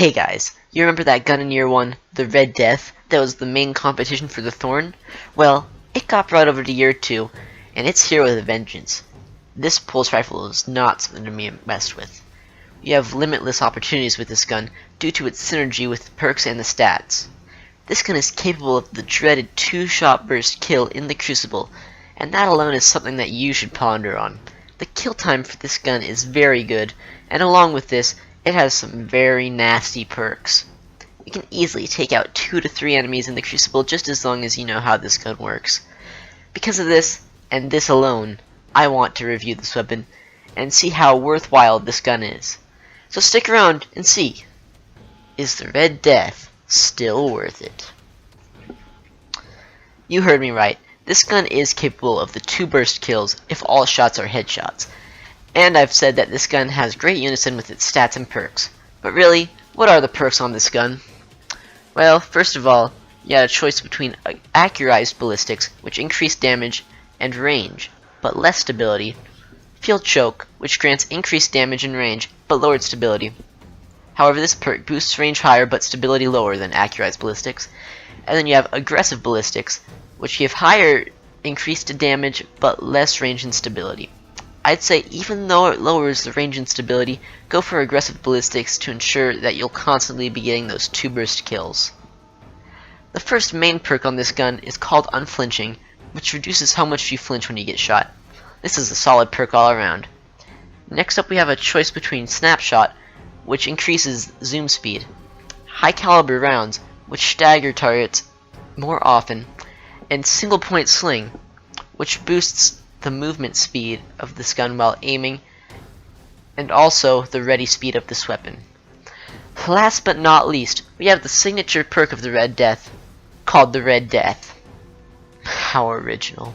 Hey guys, you remember that gun in year 1, the Red Death, that was the main competition for the Thorn? Well, it got brought over to year 2, and it's here with a vengeance. This pulse rifle is not something to be messed with. You have limitless opportunities with this gun due to its synergy with the perks and the stats. This gun is capable of the dreaded 2-shot burst kill in the Crucible, and that alone is something that you should ponder on. The kill time for this gun is very good, and along with this, it has some very nasty perks. You can easily take out 2 to 3 enemies in the Crucible just as long as you know how this gun works. Because of this, and this alone, I want to review this weapon and see how worthwhile this gun is. So stick around and see, is the Red Death still worth it? You heard me right, this gun is capable of the 2 burst kills if all shots are headshots. And I've said that this gun has great unison with its stats and perks. But really, what are the perks on this gun? Well, first of all, you had a choice between accurized ballistics, which increase damage and range, but less stability. Field choke, which grants increased damage and range, but lowered stability. However, this perk boosts range higher, but stability lower than accurized ballistics. And then you have aggressive ballistics, which give higher increased damage, but less range and stability. I'd say even though it lowers the range and stability, go for aggressive ballistics to ensure that you'll constantly be getting those 2 burst kills. The first main perk on this gun is called Unflinching, which reduces how much you flinch when you get shot. This is a solid perk all around. Next up we have a choice between Snapshot, which increases zoom speed, high caliber rounds, which stagger targets more often, and Single Point Sling, which boosts the movement speed of this gun while aiming, and also the ready speed of this weapon. Last but not least, we have the signature perk of the Red Death, called the Red Death. How original.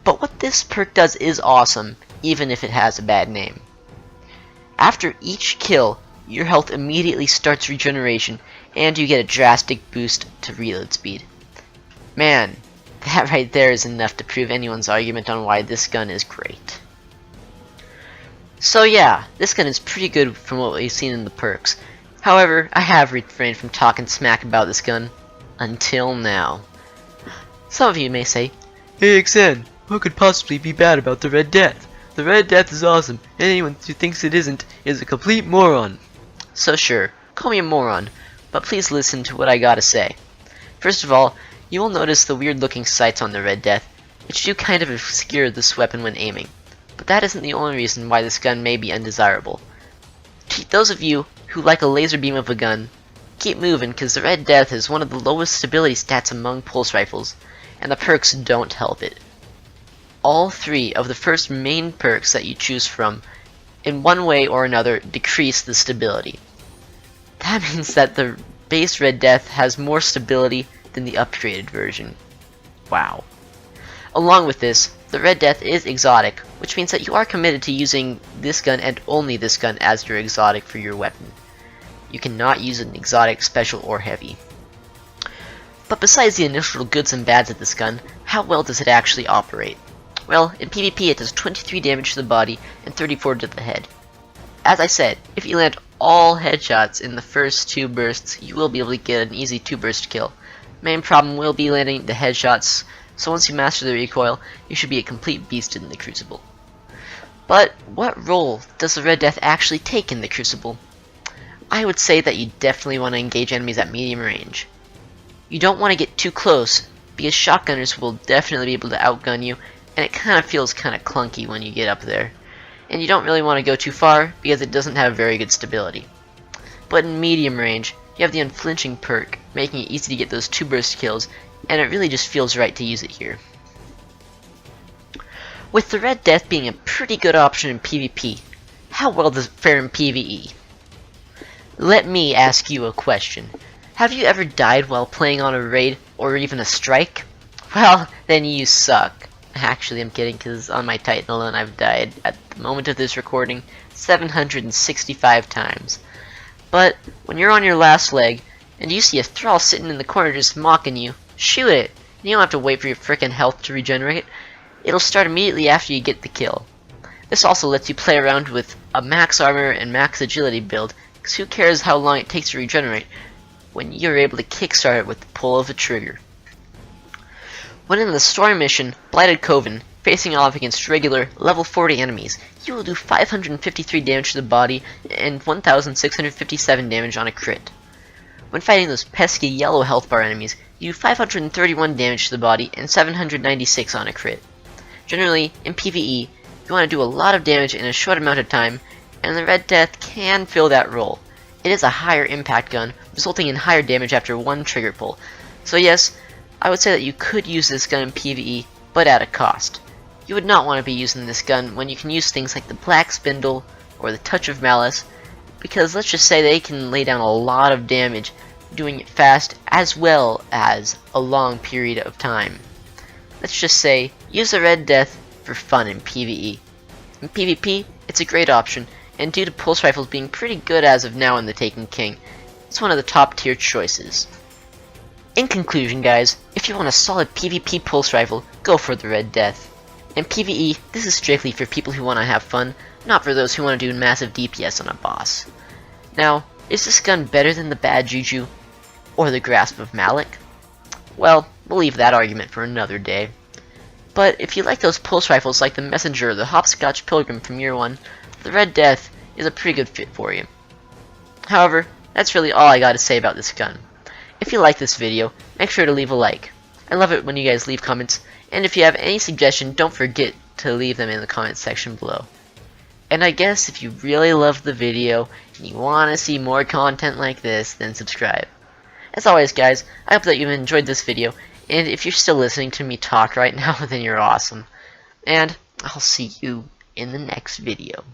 But what this perk does is awesome, even if it has a bad name. After each kill, your health immediately starts regeneration, and you get a drastic boost to reload speed. Man, that right there is enough to prove anyone's argument on why this gun is great. So yeah, this gun is pretty good from what we've seen in the perks. However, I have refrained from talking smack about this gun until now. Some of you may say, "Hey XN, what could possibly be bad about the Red Death? The Red Death is awesome, and anyone who thinks it isn't is a complete moron." So sure, call me a moron, but please listen to what I gotta say. First of all, you will notice the weird looking sights on the Red Death, which do kind of obscure this weapon when aiming. But that isn't the only reason why this gun may be undesirable. To those of you who like a laser beam of a gun, keep moving because the Red Death is one of the lowest stability stats among pulse rifles, and the perks don't help it. All 3 of the first main perks that you choose from, in one way or another, decrease the stability. That means that the base Red Death has more stability than the upgraded version. Wow. Along with this, the Red Death is exotic, which means that you are committed to using this gun and only this gun as your exotic for your weapon. You cannot use an exotic special or heavy. But besides the initial goods and bads of this gun, how well does it actually operate? Well, in PvP it does 23 damage to the body and 34 to the head. As I said, if you land all headshots in the first 2 bursts, you will be able to get an easy 2 burst kill. Main problem will be landing the headshots, so once you master the recoil, you should be a complete beast in the Crucible. But what role does the Red Death actually take in the Crucible? I would say that you definitely want to engage enemies at medium range. You don't want to get too close, because shotgunners will definitely be able to outgun you, and it kind of feels kind of clunky when you get up there. And you don't really want to go too far, because it doesn't have very good stability. But in medium range, you have the Unflinching perk, making it easy to get those 2 burst kills, and it really just feels right to use it here. With the Red Death being a pretty good option in PvP, how well does it fare in PvE? Let me ask you a question. Have you ever died while playing on a raid or even a strike? Well, then you suck. Actually, I'm kidding, because on my Titan alone I've died, at the moment of this recording, 765 times. But when you're on your last leg, and you see a thrall sitting in the corner just mocking you, shoot it. You don't have to wait for your frickin' health to regenerate. It'll start immediately after you get the kill. This also lets you play around with a max armor and max agility build, because who cares how long it takes to regenerate when you're able to kickstart it with the pull of a trigger. When in the story mission, Blighted Coven, facing off against regular level 40 enemies, you will do 553 damage to the body and 1657 damage on a crit. When fighting those pesky yellow health bar enemies, you do 531 damage to the body and 796 on a crit. Generally, in PvE, you want to do a lot of damage in a short amount of time, and the Red Death can fill that role. It is a higher impact gun, resulting in higher damage after one trigger pull. So yes, I would say that you could use this gun in PvE, but at a cost. You would not want to be using this gun when you can use things like the Black Spindle or the Touch of Malice, because let's just say they can lay down a lot of damage doing it fast as well as a long period of time. Let's just say use the Red Death for fun in PvE. In PvP, it's a great option, and due to pulse rifles being pretty good as of now in the Taken King, it's one of the top tier choices. In conclusion guys, if you want a solid PvP pulse rifle, go for the Red Death. In PvE, this is strictly for people who want to have fun, not for those who want to do massive DPS on a boss. Now, is this gun better than the Bad Juju or the Grasp of Malik? Well, we'll leave that argument for another day. But if you like those pulse rifles like the Messenger or the Hopscotch Pilgrim from Year 1, the Red Death is a pretty good fit for you. However, that's really all I got to say about this gun. If you like this video, make sure to leave a like. I love it when you guys leave comments, and if you have any suggestion, don't forget to leave them in the comments section below. And I guess if you really loved the video and you want to see more content like this, then subscribe. As always guys, I hope that you enjoyed this video, and if you're still listening to me talk right now, then you're awesome. And I'll see you in the next video.